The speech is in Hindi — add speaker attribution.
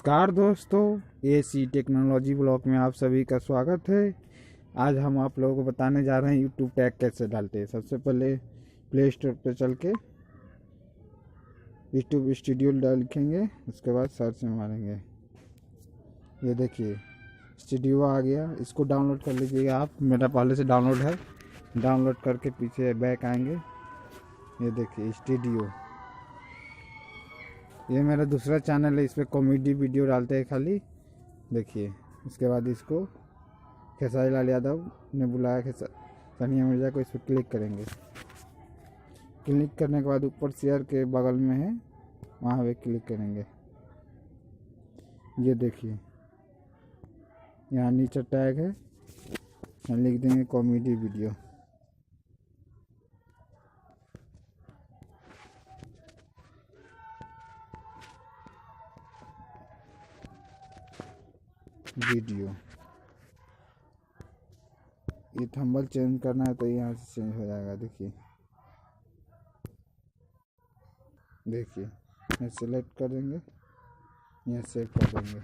Speaker 1: नमस्कार दोस्तों, एसी टेक्नोलॉजी ब्लॉग में आप सभी का स्वागत है। आज हम आप लोगों को बताने जा रहे हैं यूट्यूब टैग कैसे डालते हैं। सबसे पहले प्ले स्टोर पर चल के यूट्यूब स्टूडियो लिखेंगे, उसके बाद सर्च में मारेंगे। ये देखिए स्टूडियो आ गया, इसको डाउनलोड कर लीजिएगा आप। मेरा पहले से डाउनलोड है। डाउनलोड करके पीछे बैक आएंगे। ये देखिए स्टूडियो, ये मेरा दूसरा चैनल है, इस पर कॉमेडी वीडियो डालते हैं खाली। देखिए उसके बाद इसको खेसारी लाल यादव ने बुलाया सानिया मिर्जा को, इस पर क्लिक करेंगे। क्लिक करने के बाद ऊपर शेयर के बगल में है, वहाँ पे क्लिक करेंगे। ये देखिए यहाँ नीचे टैग है, यहाँ लिख देंगे कॉमेडी वीडियो। ये थंबनेल चेंज करना है तो यहाँ से चेंज हो जाएगा। देखिए यहाँ सेलेक्ट कर देंगे, यहाँ सेव कर देंगे।